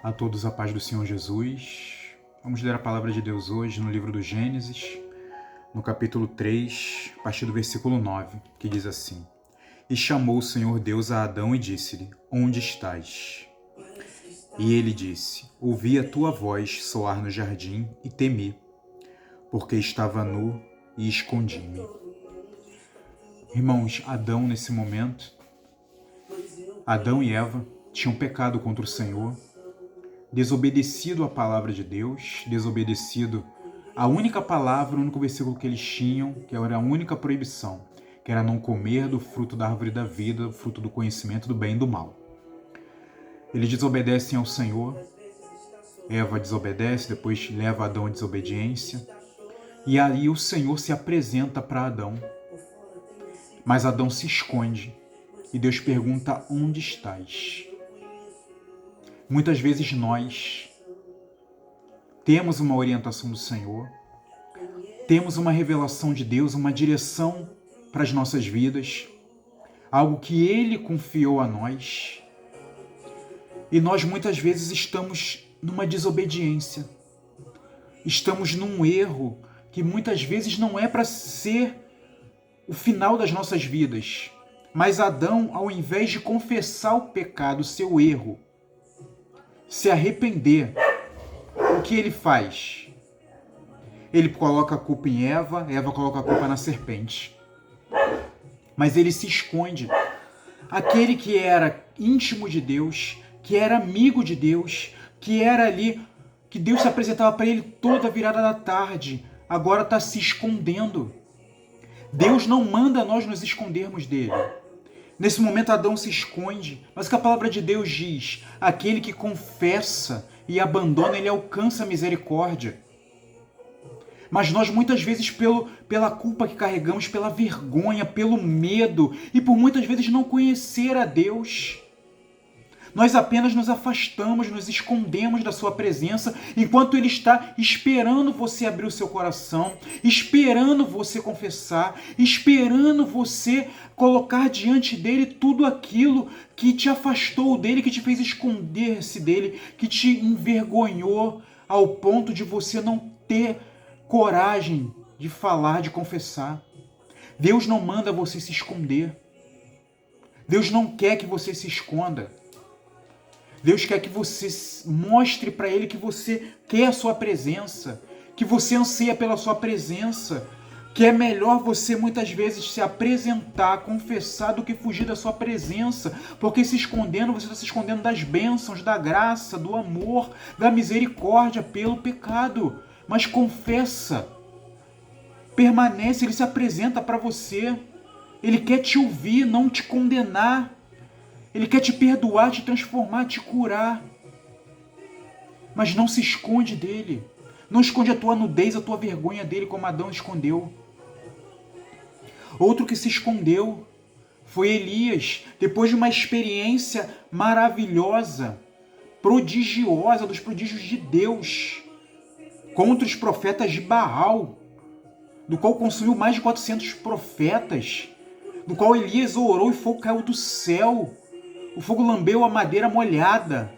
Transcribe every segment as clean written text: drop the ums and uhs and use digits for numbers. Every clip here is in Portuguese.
A todos a paz do Senhor Jesus. Vamos ler a palavra de Deus hoje no livro do Gênesis, no capítulo 3, a partir do versículo 9, que diz assim: E chamou o Senhor Deus a Adão e disse-lhe: Onde estás? E ele disse: Ouvi a tua voz soar no jardim e temi, porque estava nu e escondi-me. Irmãos, Adão nesse momento, Adão e Eva tinham pecado contra o Senhor, desobedecido à palavra de Deus, desobedecido à única palavra, o único versículo que eles tinham, que era a única proibição, que era não comer do fruto da árvore da vida, do fruto do conhecimento do bem e do mal. Eles desobedecem ao Senhor, Eva desobedece, depois leva Adão à desobediência, e aí o Senhor se apresenta para Adão, mas Adão se esconde, e Deus pergunta: onde estás? Muitas vezes nós temos uma orientação do Senhor, temos uma revelação de Deus, uma direção para as nossas vidas, algo que Ele confiou a nós, e nós muitas vezes estamos numa desobediência, estamos num erro que muitas vezes não é para ser o final das nossas vidas, mas Adão, ao invés de confessar o pecado, o seu erro, se arrepender, o que ele faz? Ele coloca a culpa em Eva, Eva coloca a culpa na serpente. Mas ele se esconde. Aquele que era íntimo de Deus, que era amigo de Deus, que era ali, que Deus se apresentava para ele toda a virada da tarde, agora está se escondendo. Deus não manda nós nos escondermos dele. Nesse momento Adão se esconde, mas o que a palavra de Deus diz? Aquele que confessa e abandona, ele alcança a misericórdia. Mas nós muitas vezes pela culpa que carregamos, pela vergonha, pelo medo e por muitas vezes não conhecer a Deus, nós apenas nos afastamos, nos escondemos da sua presença, enquanto Ele está esperando você abrir o seu coração, esperando você confessar, esperando você colocar diante dEle tudo aquilo que te afastou dEle, que te fez esconder-se dEle, que te envergonhou ao ponto de você não ter coragem de falar, de confessar. Deus não manda você se esconder. Deus não quer que você se esconda. Deus quer que você mostre para Ele que você quer a sua presença, que você anseia pela sua presença, que é melhor você muitas vezes se apresentar, confessar, do que fugir da sua presença, porque se escondendo, você está se escondendo das bênçãos, da graça, do amor, da misericórdia pelo pecado. Mas confessa, permanece, Ele se apresenta para você, Ele quer te ouvir, não te condenar. Ele quer te perdoar, te transformar, te curar. Mas não se esconde dele. Não esconde a tua nudez, a tua vergonha dele, como Adão escondeu. Outro que se escondeu foi Elias, depois de uma experiência maravilhosa, prodigiosa, dos prodígios de Deus, contra os profetas de Baal, do qual consumiu mais de 400 profetas, do qual Elias orou e fogo caiu do céu. O fogo lambeu a madeira molhada.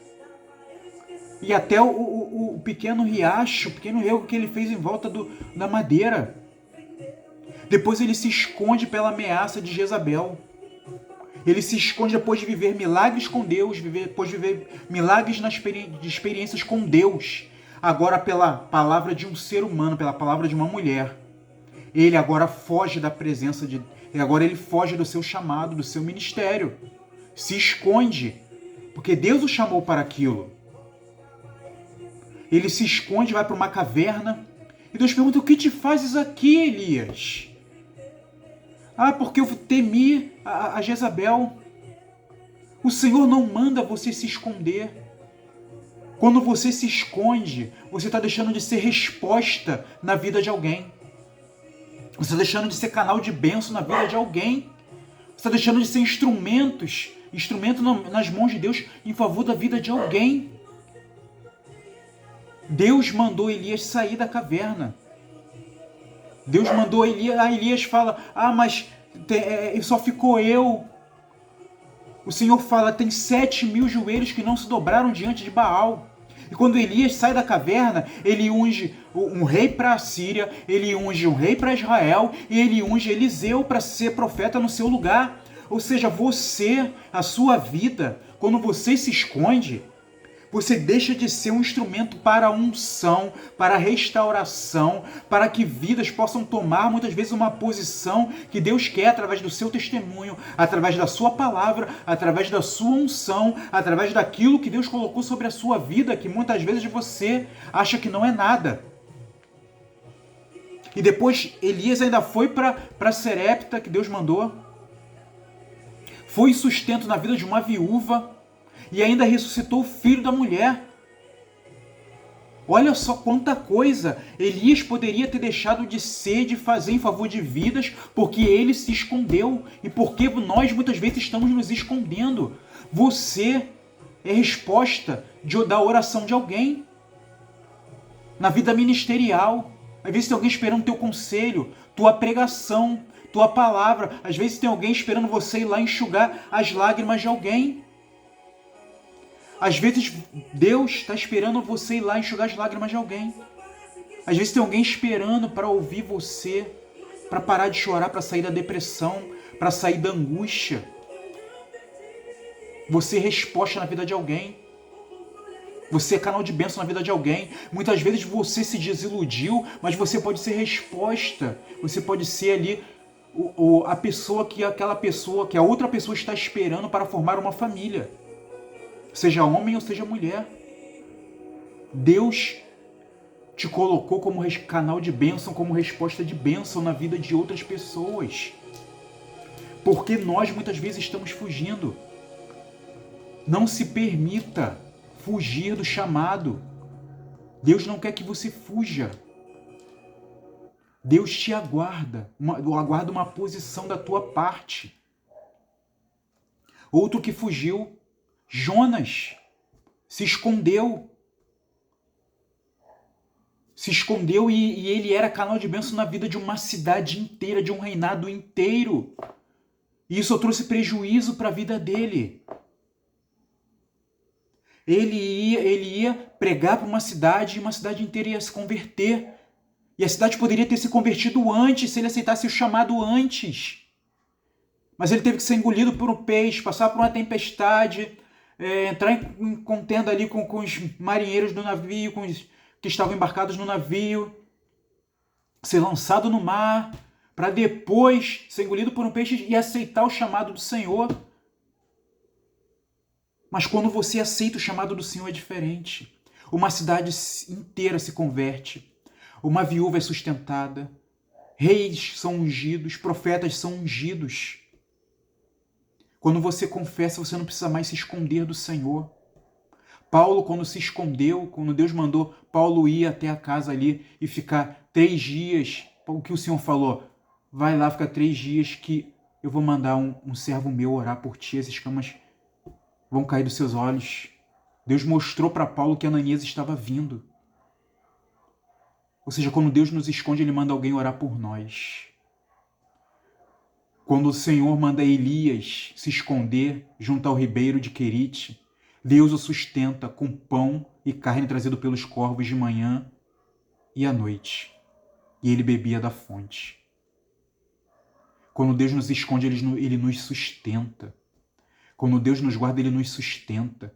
E até o pequeno riacho, o pequeno rio que ele fez em volta da madeira. Depois ele se esconde pela ameaça de Jezabel. Ele se esconde depois de viver milagres com Deus, depois de viver milagres de experiências com Deus. Agora pela palavra de um ser humano, pela palavra de uma mulher. Ele agora foge da presença de... Agora ele foge do seu chamado, do seu ministério. Se esconde, porque Deus o chamou para aquilo. Ele se esconde, vai para uma caverna, e Deus pergunta: o que te fazes aqui, Elias? Ah, porque eu temi a Jezabel. O Senhor não manda você se esconder. Quando você se esconde, você está deixando de ser resposta na vida de alguém. Você está deixando de ser canal de bênção na vida de alguém. Você está deixando de ser instrumento nas mãos de Deus em favor da vida de alguém. Deus mandou Elias sair da caverna. Deus mandou Elias. Elias fala: mas só ficou eu. O Senhor fala: tem 7.000 joelhos que não se dobraram diante de Baal. E quando Elias sai da caverna, ele unge um rei para a Síria, ele unge um rei para Israel e ele unge Eliseu para ser profeta no seu lugar. Ou seja, você, a sua vida, quando você se esconde, você deixa de ser um instrumento para a unção, para a restauração, para que vidas possam tomar muitas vezes uma posição que Deus quer através do seu testemunho, através da sua palavra, através da sua unção, através daquilo que Deus colocou sobre a sua vida, que muitas vezes você acha que não é nada. E depois Elias ainda foi para Serepta, que Deus mandou. Foi sustento na vida de uma viúva. E ainda ressuscitou o filho da mulher. Olha só quanta coisa Elias poderia ter deixado de ser, de fazer em favor de vidas, porque ele se escondeu. E porque nós muitas vezes estamos nos escondendo. Você é resposta da oração de alguém. Na vida ministerial. Às vezes tem alguém esperando teu conselho, tua pregação, tua palavra. Às vezes tem alguém esperando você ir lá enxugar as lágrimas de alguém. Às vezes Deus está esperando você ir lá enxugar as lágrimas de alguém. Às vezes tem alguém esperando para ouvir você, para parar de chorar, para sair da depressão, para sair da angústia. Você é resposta na vida de alguém. Você é canal de bênção na vida de alguém. Muitas vezes você se desiludiu, mas você pode ser resposta. Você pode ser ali a pessoa que a outra pessoa está esperando para formar uma família. Seja homem ou seja mulher. Deus te colocou como canal de bênção, como resposta de bênção na vida de outras pessoas. Porque nós muitas vezes estamos fugindo. Não se permita fugir do chamado. Deus não quer que você fuja. Deus te aguarda uma posição da tua parte. Outro que fugiu, Jonas, se escondeu. Se escondeu e ele era canal de bênção na vida de uma cidade inteira, de um reinado inteiro. E isso trouxe prejuízo para a vida dele. Ele ia pregar para uma cidade e uma cidade inteira ia se converter. E a cidade poderia ter se convertido antes, se ele aceitasse o chamado antes. Mas ele teve que ser engolido por um peixe, passar por uma tempestade, entrar em contenda ali com os marinheiros do navio, com os que estavam embarcados no navio, ser lançado no mar, para depois ser engolido por um peixe e aceitar o chamado do Senhor. Mas quando você aceita o chamado do Senhor é diferente. Uma cidade inteira se converte. Uma viúva é sustentada. Reis são ungidos, profetas são ungidos. Quando você confessa, você não precisa mais se esconder do Senhor. Paulo, quando se escondeu, quando Deus mandou Paulo ir até a casa ali e ficar 3 dias, o que o Senhor falou? Vai lá, fica 3 dias que eu vou mandar um servo meu orar por ti, as escamas vão cair dos seus olhos. Deus mostrou para Paulo que Ananias estava vindo. Ou seja, quando Deus nos esconde, Ele manda alguém orar por nós. Quando o Senhor manda Elias se esconder junto ao ribeiro de Querite, Deus o sustenta com pão e carne trazido pelos corvos de manhã e à noite. E ele bebia da fonte. Quando Deus nos esconde, Ele nos sustenta. Quando Deus nos guarda, Ele nos sustenta.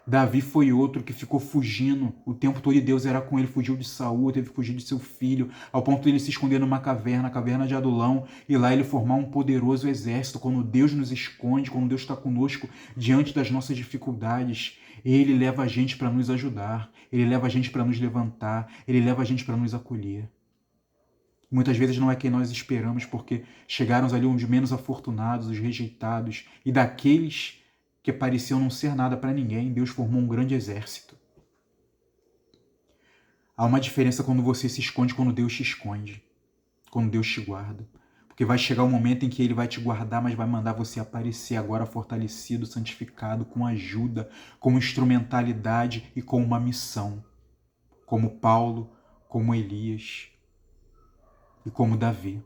Davi foi outro que ficou fugindo o tempo todo e Deus era com ele, fugiu de Saul, teve que fugir de seu filho, ao ponto de ele se esconder numa caverna, a caverna de Adulão, e lá ele formar um poderoso exército. Quando Deus nos esconde, quando Deus está conosco diante das nossas dificuldades, Ele leva a gente para nos ajudar, Ele leva a gente para nos levantar, Ele leva a gente para nos acolher. Muitas vezes não é quem nós esperamos, porque chegaram ali os menos afortunados, os rejeitados, e daqueles que pareciam não ser nada para ninguém, Deus formou um grande exército. Há uma diferença quando você se esconde, quando Deus te esconde, quando Deus te guarda. Porque vai chegar um momento em que Ele vai te guardar, mas vai mandar você aparecer agora fortalecido, santificado, com ajuda, com instrumentalidade e com uma missão. Como Paulo, como Elias e como Davi.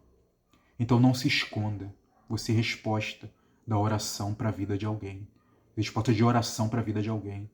Então não se esconda, você é resposta da oração para a vida de alguém. Resposta de oração para a vida de alguém.